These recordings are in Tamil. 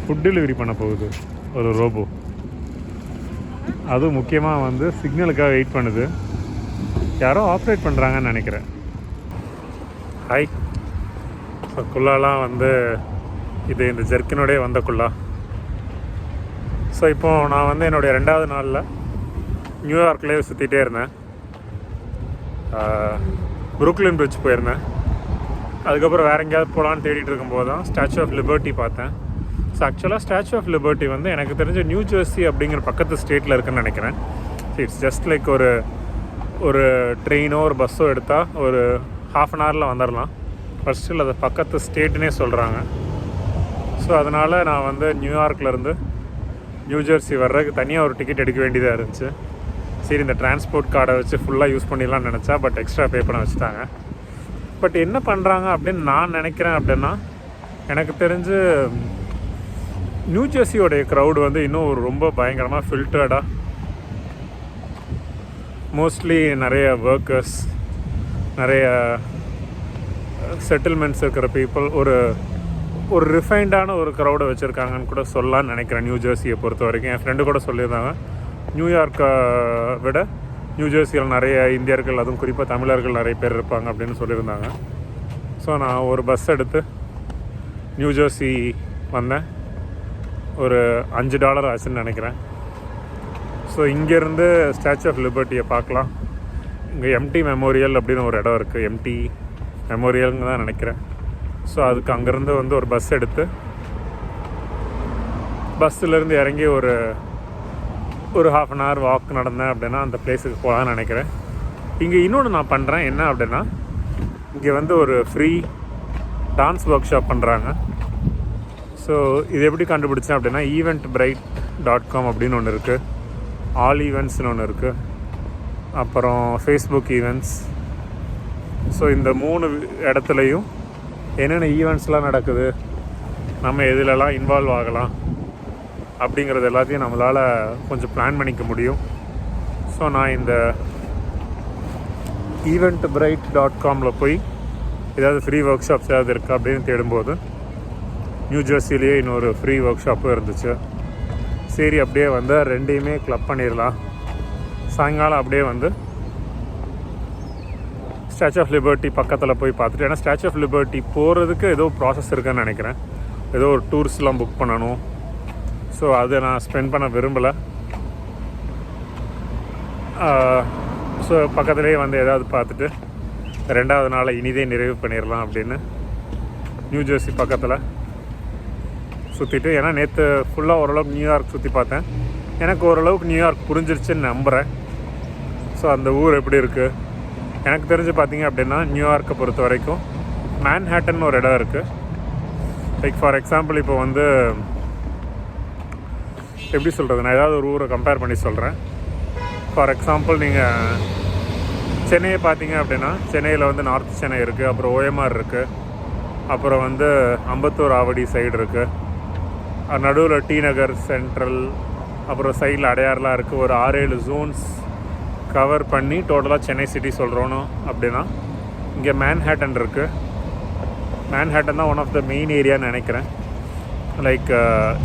ஃபுட் டெலிவரி பண்ண போகுது ஒரு ரோபோ. அதுவும் முக்கியமாக வந்து சிக்னலுக்காக வெயிட் பண்ணுது. யாரோ ஆப்ரேட் பண்ணுறாங்கன்னு நினைக்கிறேன். ஹாய். ஸோ குள்ளாலாம் வந்து இது இந்த ஜெர்க்கினோடே வந்த குள்ளா. ஸோ இப்போது நான் வந்து என்னுடைய 2வது நாளில் நியூயார்க்லேயே சுற்றிட்டே இருந்தேன். புரூக்லின் பிரிட்ஜ் போயிருந்தேன். அதுக்கப்புறம் வேறு எங்கேயாவது போகலான்னு தேடிட்டு இருக்கும்போது தான் ஸ்டாச்சு ஆஃப் லிபர்ட்டி பார்த்தேன். ஸோ ஆக்சுவலாக ஸ்டாச்சு ஆஃப் லிபர்ட்டி வந்து எனக்கு தெரிஞ்ச நியூ ஜெர்சி அப்படிங்கிற பக்கத்து ஸ்டேட்டில் இருக்குதுன்னு நினைக்கிறேன். இட்ஸ் ஜஸ்ட் லைக் ஒரு ட்ரெயினோ ஒரு பஸ்ஸோ எடுத்தால் ஒரு ½ அன் ஹவரில் வந்துடலாம். பட் ஸ்டில் அது பக்கத்து ஸ்டேட்டுன்னே சொல்கிறாங்க. ஸோ அதனால் நான் வந்து நியூயார்க்லேருந்து நியூ ஜெர்சி வர்றதுக்கு தனியாக ஒரு டிக்கெட் எடுக்க வேண்டியதாக இருந்துச்சு. சரி, இந்த டிரான்ஸ்போர்ட் கார்டை வச்சு ஃபுல்லாக யூஸ் பண்ணிடலாம்னு நினச்சா, பட் எக்ஸ்ட்ரா பே பண்ண வச்சுட்டாங்க. பட் என்ன பண்ணுறாங்க அப்படின்னு நான் நினைக்கிறேன் அப்படின்னா, எனக்கு தெரிஞ்சு நியூ ஜெர்சியோடைய க்ரௌடு வந்து இன்னும் ரொம்ப பயங்கரமாக ஃபில்டர்டாக, மோஸ்ட்லி நிறைய ஒர்க்கர்ஸ், நிறைய செட்டில்மெண்ட்ஸ் இருக்கிற பீப்புள், ஒரு ரிஃபைண்டான ஒரு க்ரௌடை வச்சுருக்காங்கன்னு கூட சொல்லலான்னு நினைக்கிறேன் நியூ ஜெர்சியை பொறுத்த வரைக்கும். என் ஃப்ரெண்டு கூட சொல்லியிருந்தாங்க, நியூயார்க்கை விட நியூ ஜெர்சியில் நிறைய இந்தியர்கள், அதுவும் குறிப்பாக தமிழர்கள் நிறைய பேர் இருப்பாங்க அப்படின்னு சொல்லியிருந்தாங்க. ஸோ நான் ஒரு பஸ் எடுத்து நியூ ஜெர்சி வந்தேன். ஒரு $5 ஆச்சுன்னு நினைக்கிறேன். ஸோ இங்கேருந்து ஸ்டாச்சு ஆஃப் லிபர்ட்டியை பார்க்கலாம். இங்கே எம்டி மெமோரியல் அப்படின்னு ஒரு இடம் இருக்குது. எம்டி மெமோரியல்னு தான் நினைக்கிறேன். ஸோ அதுக்கு அங்கேருந்து வந்து ஒரு பஸ் எடுத்து பஸ்ஸிலேருந்து இறங்கி ஒரு ½ அன் ஹவர் வாக் நடந்தேன் அப்படின்னா அந்த பிளேஸுக்கு போகலான்னு நினைக்கிறேன். இங்கே இன்னொன்று நான் பண்ணுறேன் என்ன அப்படின்னா, இங்கே வந்து ஒரு ஃப்ரீ டான்ஸ் ஒர்க் ஷாப் பண்ணுறாங்க. ஸோ இது எப்படி கண்டுபிடிச்சேன் அப்படின்னா, eventbrite.com அப்படின்னு ஒன்று இருக்குது, ஆல் ஈவெண்ட்ஸ்னு ஒன்று இருக்குது, அப்புறம் ஃபேஸ்புக் ஈவெண்ட்ஸ். ஸோ இந்த 3 இடத்துலையும் என்னென்ன ஈவெண்ட்ஸ்லாம் நடக்குது, நம்ம எதுலலாம் இன்வால்வ் ஆகலாம் அப்படிங்கிறது எல்லாத்தையும் நம்மளால் கொஞ்சம் பிளான் பண்ணிக்க முடியும். ஸோ நான் இந்த eventbrite.comல போய் ஏதாவது ஃப்ரீ ஒர்க் ஷாப்ஸ் ஏதாவது இருக்கா அப்படின்னு தேடும்போது நியூ ஜெர்சிலேயே இன்னொரு ஃப்ரீ ஒர்க் ஷாப்பும் இருந்துச்சு. சரி, அப்படியே வந்து 2யுமே கிளப் பண்ணிடலாம். சாயங்காலம் அப்படியே வந்து ஸ்டாச்சு ஆஃப் லிபர்ட்டி பக்கத்தில் போய் பார்த்துட்டு, ஏன்னா ஸ்டாச்சு ஆஃப் லிபர்ட்டி போகிறதுக்கு ஏதோ ப்ராசஸ் இருக்குதுன்னு நினைக்கிறேன். ஏதோ ஒரு டூர்ஸ்லாம் புக் பண்ணணும். ஸோ அதை நான் ஸ்பெண்ட் பண்ண விரும்பலை. ஸோ பக்கத்துலேயே வந்து ஏதாவது பார்த்துட்டு 2வது நாளை இனிதே நிறைவு பண்ணிடலாம் அப்படின்னு நியூ ஜெர்சி பக்கத்தில் சுற்றிட்டு, ஏன்னா நேற்று ஃபுல்லாக ஓரளவுக்கு நியூயார்க் சுற்றி பார்த்தேன். எனக்கு ஓரளவுக்கு நியூயார்க் புரிஞ்சிருச்சுன்னு நம்புகிறேன். ஸோ அந்த ஊர் எப்படி இருக்குது எனக்கு தெரிஞ்சு பார்த்தீங்க அப்படின்னா, நியூயார்க்கை பொறுத்த வரைக்கும் மேன்ஹாட்டன் ஒரு இடம் இருக்குது. லைக் ஃபார் எக்ஸாம்பிள், இப்போ வந்து எப்படி சொல்கிறது, நான் ஏதாவது ஒரு ஊரை கம்பேர் பண்ணி சொல்கிறேன். ஃபார் எக்ஸாம்பிள், நீங்கள் சென்னையை பார்த்தீங்க அப்படின்னா, சென்னையில் வந்து நார்த் சென்னை இருக்குது, அப்புறம் ஓஎம்ஆர் இருக்குது, அப்புறம் வந்து அம்பத்தூர் ஆவடி சைடு இருக்குது, நடுவில் டி நகர் சென்ட்ரல், அப்புறம் சைடில் அடையாறுலாம் இருக்குது. ஒரு 6-7 ஜோன்ஸ் கவர் பண்ணி டோட்டலாக சென்னை சிட்டி சொல்கிறோன்னு அப்படின்னா, இங்கே மேன்ஹாட்டன் இருக்குது. மேன்ஹாட்டன் தான் ஒன் ஆஃப் த மெயின் ஏரியான்னு நினைக்கிறேன். லைக்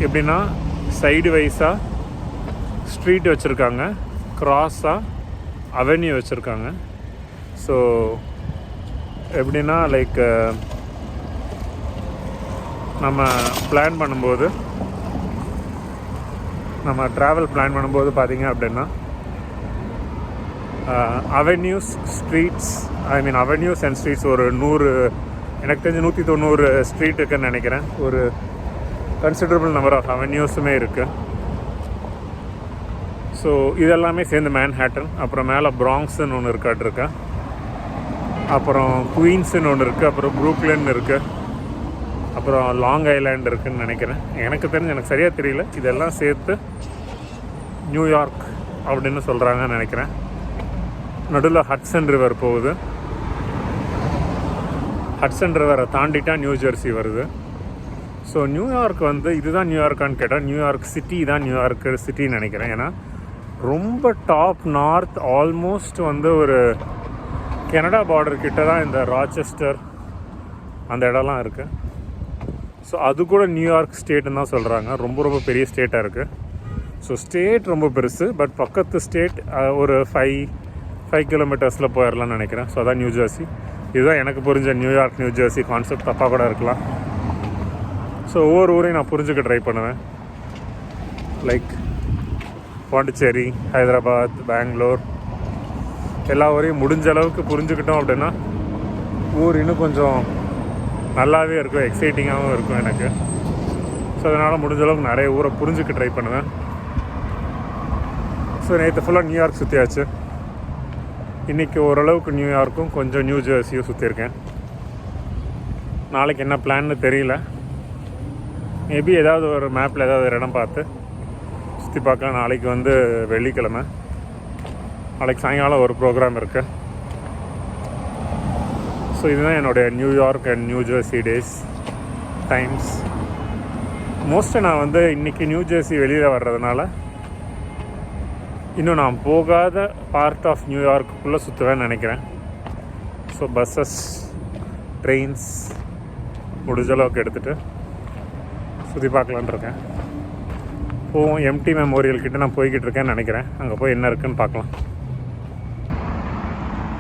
எப்படின்னா, சைடு வைஸாக ஸ்ட்ரீட் வச்சுருக்காங்க, க்ராஸாக அவென்யூ வச்சுருக்காங்க. ஸோ எப்படின்னா, லைக் நம்ம பிளான் பண்ணும்போது, நம்ம ட்ராவல் பிளான் பண்ணும்போது பார்த்திங்க அப்படின்னா, avenues streets, avenues and streets ஒரு 100, எனக்கு தெரிஞ்சு 190 ஸ்ட்ரீட் இருக்குதுன்னு நினைக்கிறேன். ஒரு கன்சிடரபிள் நம்பர் ஆஃப் அவென்யூஸுமே இருக்குது. ஸோ இதெல்லாமே சேர்ந்து மேன்ஹாட்டன். அப்புறம் மேலே பிராங்க்ஸ்ன்னு ஒன்று இருக்காட்டிருக்கேன், அப்புறம் குயின்ஸுன்னு ஒன்று இருக்குது, அப்புறம் புரூக்லின் இருக்குது, அப்புறம் லாங் ஐலாண்ட் இருக்குதுன்னு நினைக்கிறேன். எனக்கு தெரிஞ்சு, எனக்கு சரியாக தெரியல. இதெல்லாம் சேர்த்து நியூயார்க் அப்படின்னு சொல்கிறாங்கன்னு நினைக்கிறேன். நடுவில் ஹட்சன் ரிவர் போகுது. ஹட்சன் ரிவரை தாண்டிட்டா நியூ ஜெர்சி வருது. ஸோ நியூயார்க் வந்து இதுதான் நியூயார்க்கான்னு கேட்டால், நியூயார்க் சிட்டி தான் நியூயார்க் சிட்டின்னு நினைக்கிறேன். ஏன்னா ரொம்ப டாப் நார்த், ஆல்மோஸ்ட் வந்து ஒரு கனடா பார்டர் கிட்ட தான் இந்த ராச்செஸ்டர் அந்த இடம்லாம் இருக்குது. ஸோ அது கூட நியூயார்க் ஸ்டேட்டுன்னு தான் சொல்கிறாங்க. ரொம்ப ரொம்ப பெரிய ஸ்டேட்டாக இருக்குது. ஸோ ஸ்டேட் ரொம்ப பெருசு, பட் பக்கத்து ஸ்டேட் ஒரு 5 கிலோமீட்டர்ஸில் போயிடலாம்னு நினைக்கிறேன். ஸோ அதான் நியூ ஜெர்சி. இதுதான் எனக்கு புரிஞ்ச நியூயார்க் நியூ ஜெர்சி கான்செப்ட். தப்பாக கூட இருக்கலாம். ஸோ ஒவ்வொரு ஊரையும் நான் புரிஞ்சுக்க ட்ரை பண்ணுவேன். லைக் பாண்டிச்சேரி, ஹைதராபாத், பெங்களூர், எல்லா ஊரையும் முடிஞ்ச அளவுக்கு புரிஞ்சுக்கிட்டோம் அப்படின்னா ஊர் இன்னும் கொஞ்சம் நல்லாவே இருக்கும், எக்ஸைட்டிங்காகவும் இருக்கும் எனக்கு. ஸோ அதனால் முடிஞ்ச அளவுக்கு நிறைய ஊரை புரிஞ்சுக்க ட்ரை பண்ணுவேன். ஸோ நேற்று ஃபுல்லாக நியூயார்க் சுற்றியாச்சு. இன்றைக்கி ஓரளவுக்கு நியூயார்க்கும் கொஞ்சம் நியூ ஜெர்சியும் சுற்றியிருக்கேன். நாளைக்கு என்ன பிளான்னு தெரியல. மேபி ஏதாவது ஒரு மேப்பில் ஏதாவது ஒரு இடம் பார்த்து சுற்றி பார்க்கலாம். நாளைக்கு வந்து வெள்ளிக்கிழமை. நாளைக்கு சாயங்காலம் ஒரு ப்ரோக்ராம் இருக்குது. ஸோ இதுதான் என்னுடைய New York and new Jersey days times. மோஸ்ட்டாக நான் வந்து இன்றைக்கி நியூ ஜெர்சி வெளியில் வர்றதுனால இன்னும் நான் போகாத பார்ட் ஆஃப் நியூயார்க்குள்ளே சுற்றுவேன்னு நினைக்கிறேன். ஸோ பஸ்ஸஸ், ட்ரெயின்ஸ் முடிஞ்ச அளவுக்கு எடுத்துகிட்டு சுற்றி பார்க்கலான்னு இருக்கேன். போவோம். எம்டி மெமோரியல் கிட்டே நான் போய்கிட்டு இருக்கேன்னு நினைக்கிறேன். அங்கே போய் என்ன இருக்குதுன்னு பார்க்கலாம்.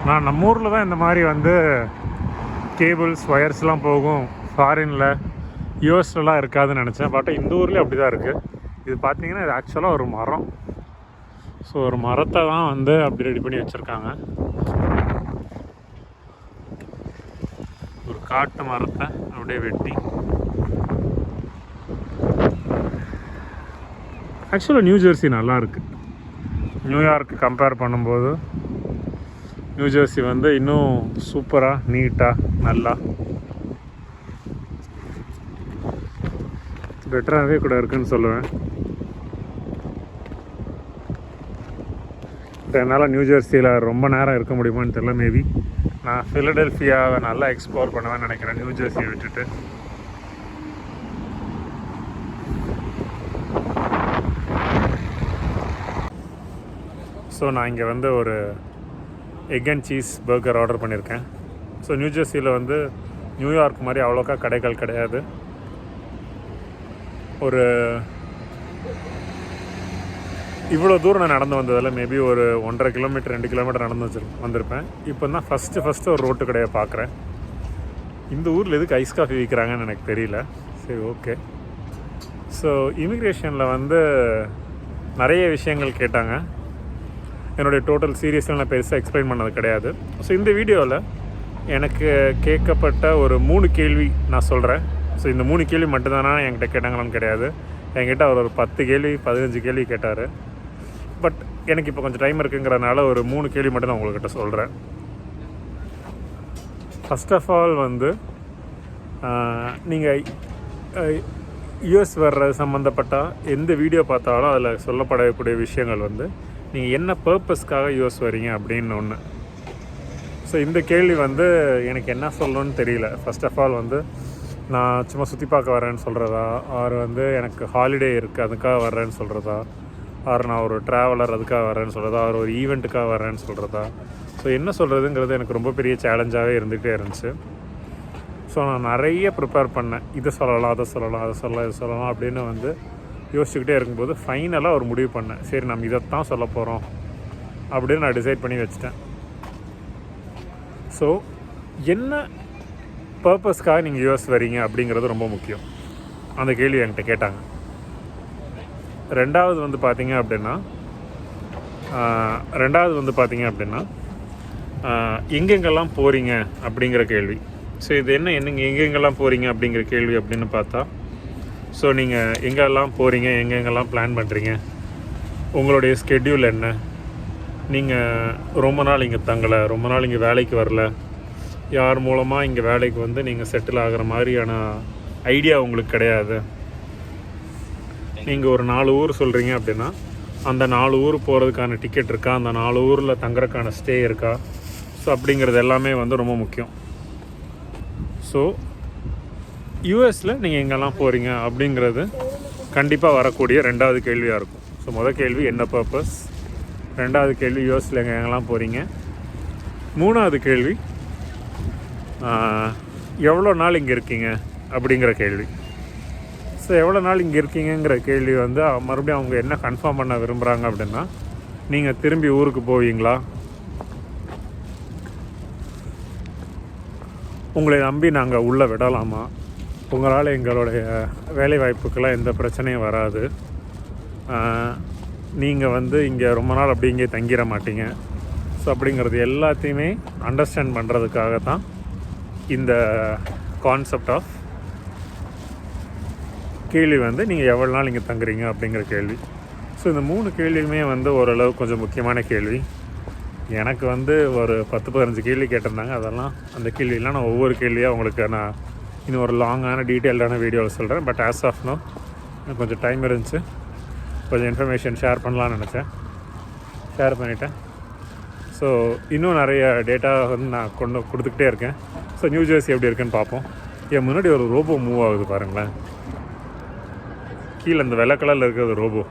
நான் நம்ம ஊரில் தான் இந்த மாதிரி வந்து கேபிள்ஸ், ஒயர்ஸ்லாம் போகும். ஃபாரினில், யூஎஸ்லலாம் இருக்காதுன்னு நினச்சேன். பட் இந்த ஊர்லேயும் அப்படி தான் இருக்குது. இது பார்த்திங்கன்னா இது ஆக்சுவலாக ஒரு மரம். ஸோ ஒரு மரத்தை தான் வந்து அப்படி ரெடி பண்ணி வச்சுருக்காங்க. ஒரு காட்டு மரத்தை அப்படியே வெட்டி. ஆக்சுவலாக நியூ ஜெர்சி நல்லாயிருக்கு. நியூயார்க்கு கம்பேர் பண்ணும்போது நியூ ஜெர்சி வந்து இன்னும் சூப்பராக, நீட்டாக, நல்லா பெட்டராகவே கூட இருக்குதுன்னு சொல்லுவேன். என்னால் நியூ ஜெர்சியில் ரொம்ப நேரம் இருக்க முடியுமான்னு தெரியல. மேபி நான் ஃபிலடெல்ஃபியாவை நல்லா எக்ஸ்ப்ளோர் பண்ணுவேன்னு நினைக்கிறேன் நியூ ஜெர்சியை விட்டுட்டு. ஸோ நான் இங்கே வந்து ஒரு egg and cheese burger order பண்ணியிருக்கேன். ஸோ நியூ ஜெர்சியில் வந்து நியூயார்க் மாதிரி அவ்வளோக்கா கடைகள் கிடையாது. ஒரு இவ்வளோ தூரம் நான் நடந்து வந்ததில் மேபி ஒரு 1.5 கிலோமீட்டர் 2 கிலோமீட்டர் நடந்து வந்திருப்பேன். இப்போ தான் ஃபஸ்ட்டு ஒரு ரோட்டு கடையை பார்க்குறேன். இந்த ஊரில் எதுக்கு ஐஸ் காஃபி விற்கிறாங்கன்னு எனக்கு தெரியல. சரி, ஓகே. ஸோ இமிக்ரேஷனில் வந்து நிறைய விஷயங்கள் கேட்டாங்க. என்னுடைய டோட்டல் சீரியஸில் நான் பெருசாக எக்ஸ்பிளைன் பண்ணது கிடையாது. ஸோ இந்த வீடியோவில் எனக்கு கேட்கப்பட்ட ஒரு 3 கேள்வி நான் சொல்கிறேன். ஸோ இந்த 3 கேள்வி மட்டும்தானா என்கிட்ட கேட்டாங்களான்னு கிடையாது. என்கிட்ட அவர் ஒரு 10 கேள்வி 15 கேள்வி கேட்டார். பட் எனக்கு இப்போ கொஞ்சம் டைம் இருக்குங்கிறதுனால ஒரு 3 கேள்வி மட்டும் நான் உங்கள்கிட்ட சொல்கிறேன். ஃபஸ்ட் ஆஃப் ஆல் வந்து நீங்கள் யூஎஸ் வர்ற சம்மந்தப்பட்ட எந்த வீடியோ பார்த்தாலும் அதில் சொல்லப்படக்கூடிய விஷயங்கள் வந்து நீங்கள் என்ன பர்பஸ்க்காக யூஎஸ் வரீங்க அப்படின்னு ஒன்று. ஸோ இந்த கேள்வி வந்து எனக்கு என்ன சொல்லணும்னு தெரியல. ஃபஸ்ட் ஆஃப் ஆல் வந்து நான் சும்மா சுற்றி பார்க்க வரேன்னு சொல்கிறதா, ஆர் வந்து எனக்கு ஹாலிடே இருக்குது அதுக்காக வர்றேன்னு சொல்கிறதா, ஆர் நான் ஒரு ட்ராவலர் அதுக்காக வரேன்னு சொல்கிறதா, ஆர் ஒரு ஈவெண்ட்டுக்காக வரேன்னு சொல்கிறதா. ஸோ என்ன சொல்கிறதுங்கிறது எனக்கு ரொம்ப பெரிய சேலஞ்சாகவே இருந்துகிட்டே இருந்துச்சு. ஸோ நான் நிறைய ப்ரிப்பேர் பண்ணேன். இதை சொல்லலாம், அதை சொல்லலாம், அதை சொல்லலாம், இதை சொல்லலாம் அப்படின்னு வந்து யோசிச்சுக்கிட்டே இருக்கும்போது ஃபைனலாக ஒரு முடிவு பண்ணேன். சரி, நம்ம இதைத்தான் சொல்ல போகிறோம் அப்படின்னு நான் டிசைட் பண்ணி வச்சுட்டேன். ஸோ என்ன பர்பஸ்க்காக நீங்கள் யூஎஸ் வரீங்க அப்படிங்கிறது ரொம்ப முக்கியம். அந்த கேள்வி என்கிட்ட கேட்டாங்க. ரெண்டாவது வந்து பார்த்தீங்க அப்படின்னா எங்கெங்கெல்லாம் போகிறீங்க அப்படிங்கிற கேள்வி. ஸோ இது என்னங்க எங்கெங்கெல்லாம் போகிறீங்க அப்படிங்கிற கேள்வி அப்படின்னு பார்த்தா, ஸோ நீங்கள் எங்கெல்லாம் போகிறீங்க, எங்கெங்கெல்லாம் பிளான் பண்ணுறீங்க, உங்களுடைய ஸ்கெட்யூல் என்ன, நீங்கள் ரொம்ப நாள் இங்கே தங்கலை, ரொம்ப நாள் இங்கே வேலைக்கு வரல, யார் மூலமாக இங்கே வேலைக்கு வந்து நீங்கள் செட்டில் ஆகிற மாதிரியான ஐடியா உங்களுக்கு கிடையாது. நீங்கள் ஒரு 4 ஊர் சொல்கிறீங்க அப்படின்னா அந்த 4 ஊர் போகிறதுக்கான டிக்கெட் இருக்கா, அந்த 4 ஊரில் தங்குறதுக்கான ஸ்டே இருக்கா. ஸோ அப்படிங்கிறது எல்லாமே வந்து ரொம்ப முக்கியம். ஸோ யூஎஸில் நீங்கள் எங்கெல்லாம் போகிறீங்க அப்படிங்கிறது கண்டிப்பாக வரக்கூடிய 2வது கேள்வியாக இருக்கும். ஸோ முதல் கேள்வி என்ன பர்பஸ், 2வது கேள்வி யூஎஸில் எங்கெல்லாம் போகிறீங்க, 3வது கேள்வி எவ்வளோ நாள் இங்கே இருக்கீங்க அப்படிங்கிற கேள்வி. ஸோ எவ்வளோ நாள் இங்கே இருக்கீங்கிற கேள்வி வந்து மறுபடியும் அவங்க என்ன கன்ஃபார்ம் பண்ண விரும்புகிறாங்க அப்படின்னா, நீங்கள் திரும்பி ஊருக்கு போவீங்களா, உங்களை நம்பி நாங்கள் உள்ளே விடலாமா, உங்களால் எங்களுடைய வேலை வாய்ப்புக்கெல்லாம் எந்த பிரச்சனையும் வராது, நீங்கள் வந்து இங்கே ரொம்ப நாள் அப்படி இங்கே தங்கிட மாட்டீங்க. ஸோ அப்படிங்கிறது எல்லாத்தையுமே அண்டர்ஸ்டாண்ட் பண்ணுறதுக்காக தான் இந்த கான்செப்ட் ஆஃப் கேள்வி வந்து நீங்கள் எவ்வளோ நாள் இங்கே தங்குறீங்க அப்படிங்கிற கேள்வி. ஸோ இந்த 3 கேள்வியுமே வந்து ஓரளவு கொஞ்சம் முக்கியமான கேள்வி. எனக்கு வந்து ஒரு 10-15 கேள்வி கேட்டிருந்தாங்க. அதெல்லாம் அந்த கேள்வியெல்லாம் நான் ஒவ்வொரு கேள்வியாக உங்களுக்கு நான் இன்னும் ஒரு லாங்கான டீட்டெயில்டான வீடியோவில் சொல்கிறேன். பட் ஆஸ் ஆஃப் நோ எனக்கு கொஞ்சம் டைம் இருந்துச்சு, கொஞ்சம் இன்ஃபர்மேஷன் ஷேர் பண்ணலான்னு நினச்சேன், ஷேர் பண்ணிட்டேன். ஸோ இன்னும் நிறைய டேட்டா வந்து நான் கொடுத்துக்கிட்டே இருக்கேன். ஸோ நியூ ஜெர்சி எப்படி இருக்குன்னு பார்ப்போம். என் முன்னாடி ஒரு ரோபோ மூவ் ஆகுது பாருங்களேன். கீழே அந்த வெள்ளை கலரில் இருக்கிறது ரோபோ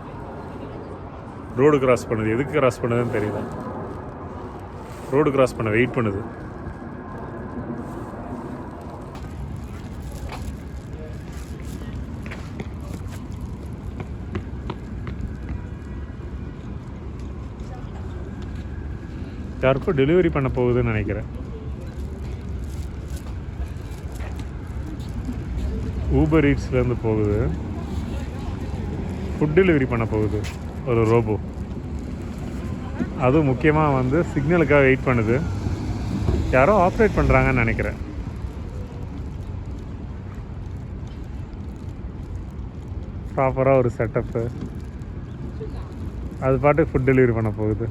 ரோடு கிராஸ் பண்ணுது. எதுக்கு கிராஸ் பண்ணுதுன்னு தெரியல. ரோடு கிராஸ் பண்ண வெயிட் பண்ணுது. யாருக்கும் டெலிவரி பண்ண போகுதுன்னு நினைக்கிறேன். ஊபர் ஈட்ஸ்லேருந்து போகுது, ஃபுட் டெலிவரி பண்ண போகுது ஒரு ரோபோ. அதுவும் முக்கியமாக வந்து சிக்னலுக்காக வெயிட் பண்ணுது. யாரோ ஆப்ரேட் பண்ணுறாங்கன்னு நினைக்கிறேன். ப்ராப்பராக ஒரு செட்டப்பு. அது பாட்டுக்கு ஃபுட் டெலிவரி பண்ண போகுது.